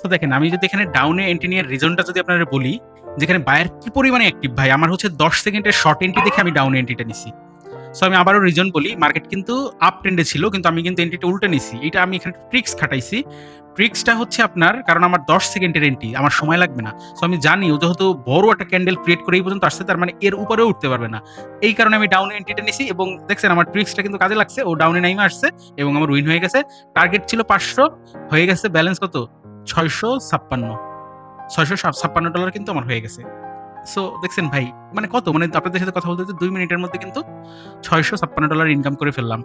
So দেখেন আমি যদি এখানে ডাউনে এন্ট্রি নেওয়ার রিজনটা যদি আপনাদের বলি, যেখানে বায়ার কি পরিমাণে অ্যাক্টিভ ভাই, আমার হচ্ছে ১০ সেকেন্ডের শর্ট এন্ট্রি দেখে আমি ডাউনে এন্ট্রিটা নিছি। সো আমি আবারও রিজন বলি, মার্কেট কিন্তু আপ ট্রেন্ডে ছিল, কিন্তু আমি কিন্তু এন্ট্রিটা উল্টে নিছি। এটা আমি এখানে ট্রিক্স খাটাইছি। ট্রিক্সটা হচ্ছে আপনার, কারণ আমার ১০ সেকেন্ডের এন্ট্রি, আমার সময় লাগবে না। সো আমি জানি ও যেহেতু বড় একটা ক্যান্ডেল ক্রিয়েট করে এই পর্যন্ত আসছে, তার মানে এর উপরেও উঠতে পারবে না। এই কারণে আমি ডাউনে এন্ট্রিটা নিছি এবং দেখছেন আমার ট্রিক্সটা কিন্তু কাজে লাগছে। ও ডাউনে নাইমা আসছে এবং আমার উইন হয়ে গেছে। টার্গেট ছিল ৫০০, হয়ে গেছে ব্যালেন্স কত? $৬৫৬ কিন্তু আমার হয়ে গেছে। সো দেখছেন ভাই, মানে কত, মানে আপনাদের সাথে কথা বলতে ২ মিনিটের মধ্যে কিন্তু $৬৫৬ ইনকাম করে ফেললাম।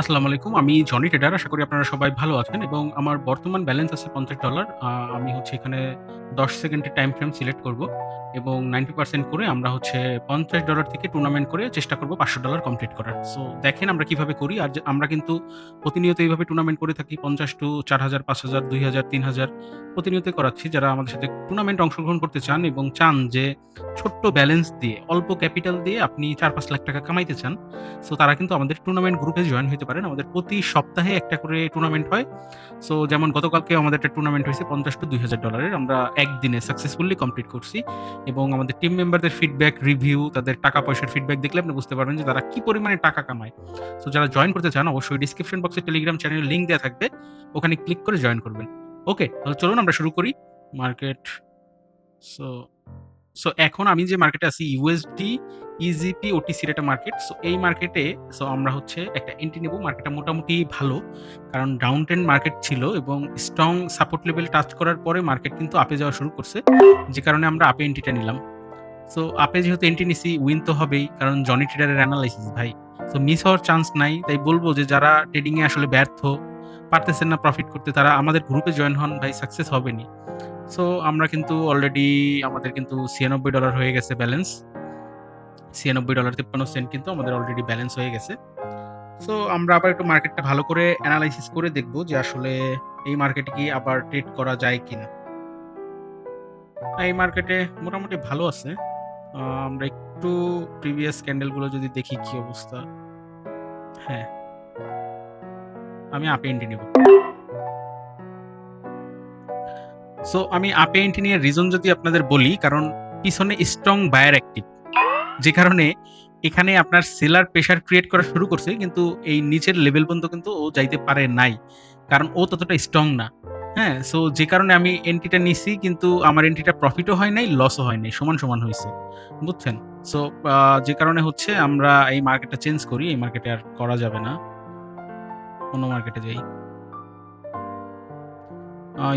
আসসালামু আলাইকুম। আমি জনি ট্রেডার। আশা করি আপনারা সবাই ভালো আছেন এবং আমার বর্তমান ব্যালেন্স আছে $৫০। আমি হচ্ছে এখানে ১০ সেকেন্ডের টাইম ফ্রেম সিলেক্ট করব এবং 90% করে আমরা হচ্ছে $৫০ থেকে টুর্নামেন্ট করে চেষ্টা করব $৫০০ কমপ্লিট করার। সো দেখেন আমরা কিভাবে করি। আর যে আমরা কিন্তু প্রতিনিয়ত এইভাবে টুর্নামেন্ট করে থাকি ৫০ টু ৪,০০০, ৫,০০০, ২,০০০, ৩,০০০ প্রতিনিয়তই করাচ্ছি। যারা আমাদের সাথে টুর্নামেন্টে অংশগ্রহণ করতে চান এবং চান যে ছোট্ট ব্যালেন্স দিয়ে, অল্প ক্যাপিটাল দিয়ে আপনি ৳৪-৫ লাখ টাকা কামাইতে চান, সো তারা কিন্তু আমাদের টুর্নামেন্ট গ্রুপে জয়েন হইতে পারেন। আমাদের প্রতি সপ্তাহে একটা করে টুর্নামেন্ট হয়। সো যেমন গতকালকেও আমাদের একটা টুর্নামেন্ট হইছে $৫০-২,০০০ এর। আমরা একদিনে সাকসেসফুলি কমপ্লিট করছি এবং আমাদের টিম মেম্বারদের ফিডব্যাক, রিভিউ, তাদের টাকা পয়সার ফিডব্যাক দেখলে আপনি বুঝতে পারবেন যে তারা কি পরিমাণে টাকা কামায়। সো যারা জয়েন করতে চান অবশ্যই ডিসক্রিপশন বক্সে টেলিগ্রাম চ্যানেলের লিংক দেয়া থাকবে। ওখানে ক্লিক করে জয়েন করবেন। ওকে, তাহলে চলুন আমরা শুরু করি। মার্কেট সো সো এখন আমি যে মার্কেটে আছি ইউএসডি, ইজিপি, ওটিসির একটা মার্কেট। সো এই মার্কেটে আমরা হচ্ছে একটা এন্ট্রি নেব। মার্কেটটা মোটামুটি ভালো। কারণ ডাউন ট্রেন্ড মার্কেট ছিল এবং স্ট্রং সাপোর্ট লেভেল টাচ করার পরে মার্কেট কিন্তু আপে যাওয়া শুরু করছে। যে কারণে আমরা আপে এন্ট্রিটা নিলাম। সো আপে যেহেতু এন্ট্রি নিছি, উইন তো হবেই। কারণ জনি ট্রেডারের অ্যানালাইসিস ভাই। সো মিস হওয়ার চান্স নাই। তাই বলব যে যারা ট্রেডিং এ আসলে ব্যর্থ, পারতেছেন না প্রফিট করতে, তারা আমাদের গ্রুপে জয়েন হন ভাই, সাকসেস হবেনই। সো আমরা কিন্তু অলরেডি আমাদের কিন্তু $৯৬ হয়ে গেছে ব্যালেন্স। $৯৬.৫৩ কিন্তু আমাদের অলরেডি ব্যালেন্স হয়ে গেছে। সো আমরা আবার একটু মার্কেটটা ভালো করে এনালাইসিস করে দেখব যে আসলে এই মার্কেটে কি আবার ট্রেড করা যায় কিনা। এই মার্কেটে মোটামুটি ভালো আছে। আমরা একটু প্রিভিয়াস ক্যান্ডেল গুলো যদি দেখি কি অবস্থা। হ্যাঁ, আমি আপে এন্ট্রি নিব। সো আমি আপে এন্ট্রি নেওয়ার রিজন যদি আপনাদের বলি, কারণ পিছনে স্ট্রং বায়ার অ্যাক্টিভ। যে কারণে এখানে আপনার সেলার প্রেশার ক্রিয়েট করা শুরু করছে, কিন্তু এই নিচের লেভেল পর্যন্ত কিন্তু ও যাইতে পারে নাই। কারণ ও ততটা স্ট্রং না। হ্যাঁ? সো যে কারণে আমি এন্ট্রিটা নিছি, কিন্তু আমার এন্ট্রিটা প্রফিটও হয় নাই, লসও হয় নাই। সমান, সমান হইছে। বুঝছেন? সো আ যে কারণে হচ্ছে আমরা এই মার্কেটটা চেঞ্জ করি। এই মার্কেটে আর করা যাবে না। অন্য মার্কেটে যাই।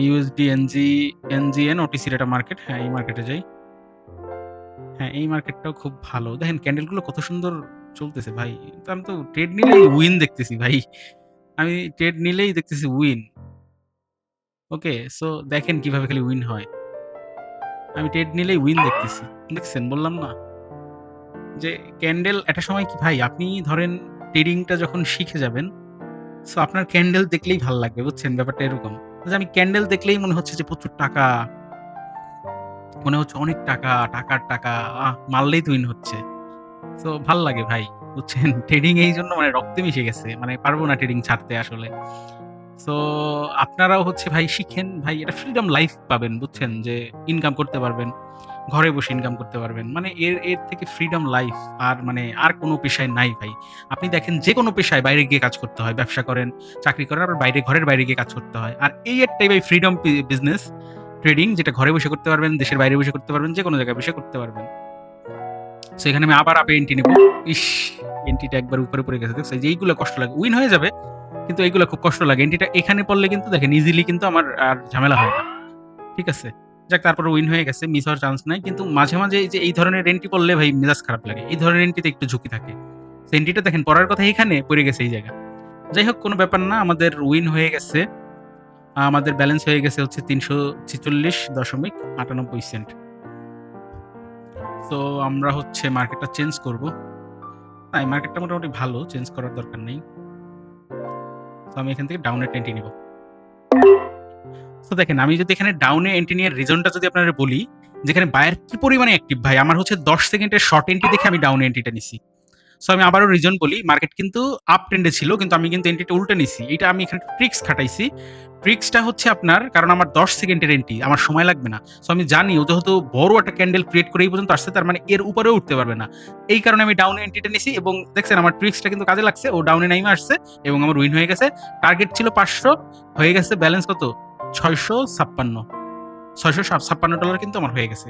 USD, NGN, OTC র একটা মার্কেট। হ্যাঁ, এই মার্কেটে যাই। হ্যাঁ, এই মার্কেটটাও খুব ভালো। দেখেন ক্যান্ডেলগুলো কত সুন্দর চলতেছে ভাই। তো আমি তো ট্রেড নিলেই উইন দেখতেছি ভাই। আমি ট্রেড নিলেই দেখতেছি উইন। ওকে? সো দেখেন কিভাবে খালি উইন হয়। আমি ট্রেড নিলেই উইন দেখতেছি। দেখছেন, বললাম না? যে ক্যান্ডেল একটা সময় কি ভাই, আপনি ধরেন ট্রেডিংটা যখন শিখে যাবেন, সো আপনার ক্যান্ডেল দেখলেই ভাল লাগবে। বুঝছেন? ব্যাপারটা এরকম। যে আমি ক্যান্ডেল দেখলেই মনে হচ্ছে যে প্রচুর টাকা, মনে হচ্ছে অনেক টাকা, টাকার টাকা। মারলেই তো উইন হচ্ছে। সো ভাল লাগে ভাই। বুঝছেন? ট্রেডিং এইজন্য মানে রক্তে মিশে গেছে। মানে পারব না ট্রেডিং ছাড়তে আসলে। সো আপনারাও হচ্ছে ভাই শিখেন ভাই, এটা ফ্রিডম লাইফ পাবেন। বুঝছেন? যে ইনকাম করতে পারবেন। ঘরে বসে ইনকাম করতে পারবেন। মানে এর থেকে ফ্রিডম লাইফ আর মানে আর কোন পেশায় নাই ভাই। আপনি দেখেন যেকোনো পেশায় বাইরে গিয়ে কাজ করতে হয়। ব্যবসা করেন, চাকরি করেন, আবার ঘরের বাইরে গিয়ে কাজ করতে হয়। আর এই একটাই ভাই ফ্রিডম বিজনেস ট্রেডিং, যেটা ঘরে বসে করতে পারবেন, দেশের বাইরে বসে করতে পারবেন, যেকোনো জায়গায় বসে করতে পারবেন। সো এখানে আমি আবার আপে এন্ট্রি নিব। ইস! এন্ট্রিটা একবার উপরে পড়ে গেছে। দেখছো? যে এইগুলা কষ্ট লাগে। উইন হয়ে যাবে, কিন্তু এইগুলা খুব কষ্ট লাগে। এন্ট্রিটা এখানে পড়লে কিন্তু দেখেন ইজিলি কিন্তু আমার আর ঝামেলা হয় না। ঠিক আছে? যাক, তারপরে উইন হয়ে গেছে। মিস হওয়ার চান্স নাই। কিন্তু মাঝে, মাঝে এই যে এই ধরনের এন্ট্রি পড়লে ভাই মেজাজ খারাপ লাগে। এই ধরনের এন্ট্রিতে একটু ঝুঁকি থাকে। তো এন্ট্রিটা দেখেন পড়ার কথা এখানে, পড়ে গেছে এই জায়গায়। যাই হোক, কোনো ব্যাপার না। আমাদের উইন হয়ে গেছে। আমাদের ব্যালেন্স হয়ে গেছে হচ্ছে $৩৪৬.৯৮। তো আমরা হচ্ছে মার্কেটটা চেঞ্জ করব। না, এই মার্কেটটা মোটামুটি ভালো, চেঞ্জ করার দরকার নেই। তো আমি এখান থেকে ডাউনে এন্ট্রি নিব। তো দেখেন আমি যদি এখানে ডাউনে এন্ট্রি নেওয়ার রিজনটা যদি আপনাদের বলি, যেখানে বায়ার কি পরিমাণে অ্যাক্টিভ ভাই, আমার হচ্ছে ১০ সেকেন্ডের শর্ট এন্ট্রি দেখে আমি ডাউনে এন্ট্রিটা নিছি। সো আমি আবারও রিজন বলি, মার্কেট কিন্তু আপ ট্রেন্ডে ছিল কিন্তু আমি কিন্তু এন্ট্রিটা উল্টে নিছি। এটা আমি এখানে ট্রিক্স খাটাইছি। ট্রিক্সটা হচ্ছে আপনার, কারণ আমার ১০ সেকেন্ডের এন্ট্রি, আমার সময় লাগবে না। সো আমি জানি ও যেহেতু বড় একটা ক্যান্ডেল ক্রিয়েট করে এই পর্যন্ত আসছে, তার মানে এর উপরেও উঠতে পারবে না। এই কারণে আমি ডাউনে এন্ট্রিটা নিছি এবং দেখছেন আমার ট্রিক্সটা কিন্তু কাজে লাগছে। ও ডাউনে নাইমা আসছে এবং আমার উইন হয়ে গেছে। টার্গেট ছিল ৫০০, হয়ে গেছে ব্যালেন্স কত? $৬৫৬। $৬৫৬ কিন্তু আমার হয়ে গেছে।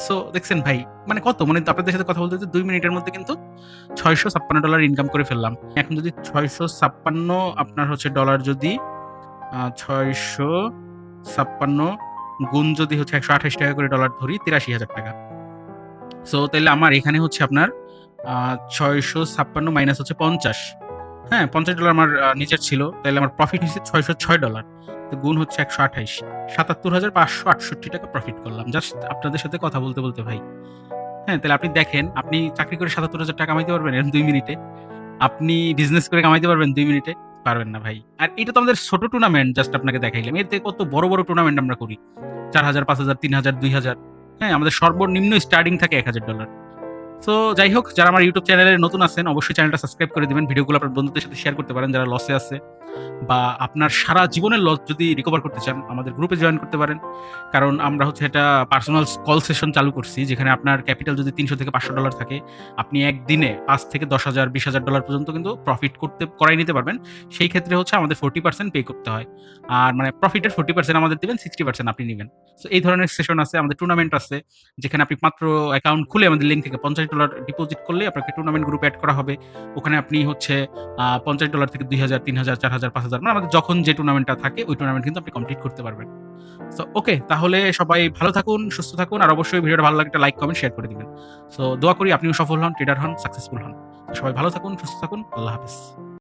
সো দেখছেন ভাই, মানে কত, মানে আপনাদের সাথে কথা বলতে ২ মিনিটের মধ্যে কিন্তু $৬৫৬ ইনকাম করে ফেললাম। এখন যদি ৬৫৬ আপনার হচ্ছে ডলার, যদি ৬৫৬ গুণ যদি হচ্ছে ৳১২৮ করে ডলার ধরি, ৳৮৩,০০০। সো তাইলে আমার এখানে হচ্ছে আপনার ৬৫৬ মাইনাস হচ্ছে ৫০। হ্যাঁ, $৫০ আমার নিজের ছিল। তাইলে আমার প্রফিট হইছে $৬০৬। তো গুণ হচ্ছে ১২৮, ৳৭৭,৫৬৮ প্রফিট করলাম। জাস্ট আপনাদের সাথে কথা বলতে, বলতে ভাই। হ্যাঁ, তাহলে আপনি দেখেন, আপনি চাকরি করে ৳৭৭,০০০ কামাইতে পারবেন এরকম ২ মিনিটে? আপনি বিজনেস করে কামাইতে পারবেন ২ মিনিটে? পারবেন না ভাই। আর এটা তো আমাদের ছোট টুর্নামেন্ট, জাস্ট আপনাকে দেখাইলাম। এর থেকে কত বড়, বড় টুর্নামেন্ট আমরা করি। ৪,০০০, ৫,০০০, ৩,০০০, ২,০০০। হ্যাঁ, আমাদের সর্বনিম্ন স্টার্টিং থাকে $১,০০০। সো যাই হোক, যারা আমার ইউটিউব চ্যানেলে নতুন আছেন অবশ্যই চ্যানেলটা সাবস্ক্রাইব করে দিবেন। ভিডিওগুলো আপনার বন্ধুদের সাথে শেয়ার করতে পারেন যারা লসে আছে, বা আপনার সারা জীবনের লস যদি রিকভার করতে চান আমাদের গ্রুপে জয়েন করতে পারেন। কারণ আমরা হচ্ছে এটা পার্সোনাল কল সেশন চালু করছি, যেখানে আপনার ক্যাপিটাল যদি $৩০০ থেকে $৫০০ থাকে, আপনি একদিনে $৫,০০০ থেকে $১০,০০০, $২০,০০০ পর্যন্ত কিন্তু প্রফিট করাই নিতে পারবেন। সেই ক্ষেত্রে হচ্ছে আমাদের 40% পে করতে হয়। আর মানে প্রফিটের 40% আমাদের দিবেন, 60% আপনি নিবেন। সো এই ধরনের সেশন আছে, আমাদের টুর্নামেন্ট আছে, যেখানে আপনি মাত্র অ্যাকাউন্ট খুলে আমাদের লিঙ্ক থেকে $৫০ ডিপোজিট করলেই আপনাকে টুর্নামেন্ট গ্রুপে এড করা হবে। ওখানে আপনি হচ্ছে $৫০ থেকে ২,০০০, ৩,০০০, ৪,০০০, ৫,০০০, মানে আমাদের যখন যে টুর্নামেন্টটা থাকে ওই টুর্নামেন্ট কিন্তু আপনি কমপ্লিট করতে পারবেন। সো ওকে, তাহলে সবাই ভালো থাকুন, সুস্থ থাকুন, আর অবশ্যই ভিডিওটা ভালো লাগলে একটা লাইক, কমেন্ট, শেয়ার করে দিবেন। সো দোয়া করি আপনিও সফল হন, ট্রেডার হন, সাকসেসফুল হন। সবাই ভালো থাকুন, সুস্থ থাকুন। আল্লাহ হাফেজ।